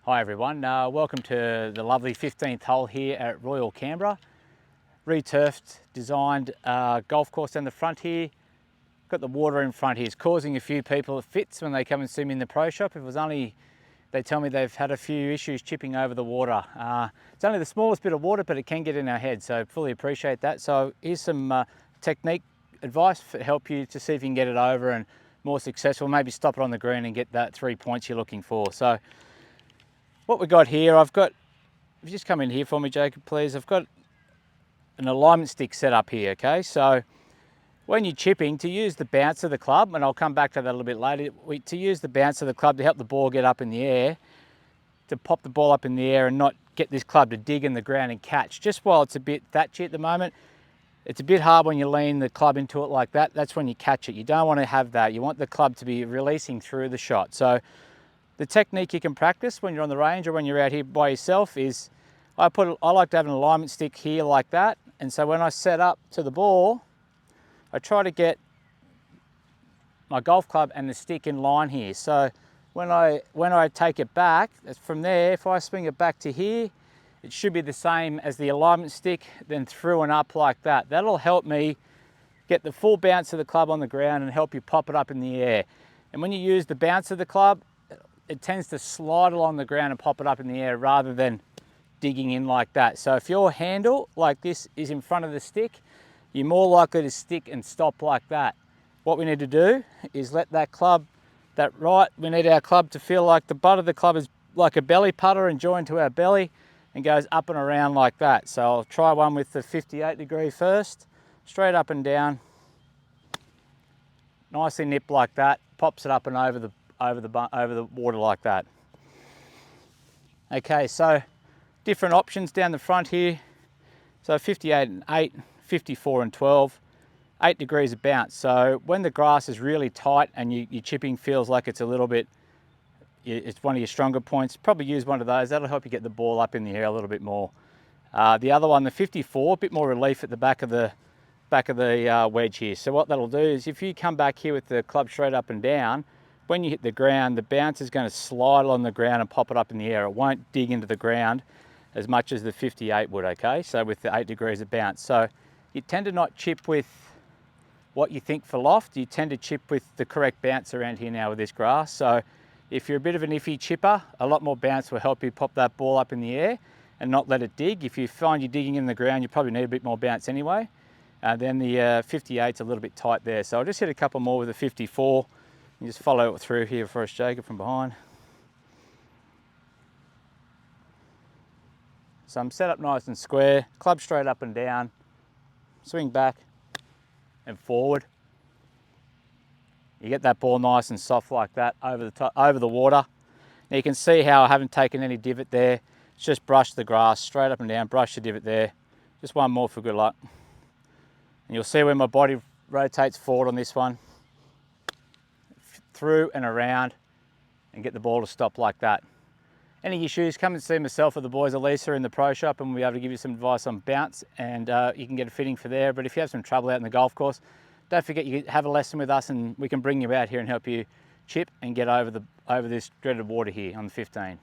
Hi everyone, welcome to the lovely 15th hole here at Royal Canberra. Returfed, designed golf course down the front here. Got the water in front here. It's causing a few people fits when they come and see me in the pro shop. If it was only, they tell me they've had a few issues chipping over the water. It's only the smallest bit of water, but it can get in our head, so fully appreciate that. So here's some technique advice to help you to see if you can get it over and more successful. Maybe stop it on the green and get that 3 points you're looking for. So what we got here, if you just come in here for me, Jacob, please. I've got an alignment stick set up here, okay? So when you're chipping, to use the bounce of the club, and I'll come back to that a little bit later, to use the bounce of the club to help the ball get up in the air, to pop the ball up in the air and not get this club to dig in the ground and catch. Just while it's a bit thatchy at the moment, it's a bit hard when you lean the club into it like that. That's when you catch it. You don't want to have that. You want the club to be releasing through the shot. So the technique you can practice when you're on the range or when you're out here by yourself is, I like to have an alignment stick here like that. And so when I set up to the ball, I try to get my golf club and the stick in line here. So when I take it back, from there, if I swing it back to here, it should be the same as the alignment stick, then through and up like that. That'll help me get the full bounce of the club on the ground and help you pop it up in the air. And when you use the bounce of the club, it tends to slide along the ground and pop it up in the air rather than digging in like that. So if your handle like this is in front of the stick, you're more likely to stick and stop like that. What we need to do is let that club, we need our club to feel like the butt of the club is like a belly putter and joined to our belly and goes up and around like that. So I'll try one with the 58 degree first, straight up and down, nicely nip like that, pops it up and over the water like that. Okay, so different options down the front here. So 58 and 8, 54 and 12, 8 degrees of bounce. So when the grass is really tight and your chipping feels like it's a little bit, it's one of your stronger points, probably use one of those. That'll help you get the ball up in the air a little bit more. The other one, the 54, a bit more relief at the back of the wedge here. So what that'll do is if you come back here with the club straight up and down, when you hit the ground, the bounce is going to slide on the ground and pop it up in the air. It won't dig into the ground as much as the 58 would, okay? So with the 8 degrees of bounce. So you tend to not chip with what you think for loft. You tend to chip with the correct bounce around here now with this grass. So if you're a bit of an iffy chipper, a lot more bounce will help you pop that ball up in the air and not let it dig. If you find you're digging in the ground, you probably need a bit more bounce anyway. Then the 58's a little bit tight there. So I'll just hit a couple more with the 54. You just follow it through here for us, Jacob, from behind. So I'm set up nice and square, club straight up and down, swing back and forward. You get that ball nice and soft like that over the water. Now you can see how I haven't taken any divot there. It's just brushed the grass straight up and down, brush the divot there. Just one more for good luck. And you'll see where my body rotates forward on this one, through and around, and get the ball to stop like that. Any issues, come and see myself or the boys Elisa in the pro shop and we'll be able to give you some advice on bounce and you can get a fitting for there. But if you have some trouble out in the golf course, don't forget you can have a lesson with us and we can bring you out here and help you chip and get over this dreaded water here on the 15.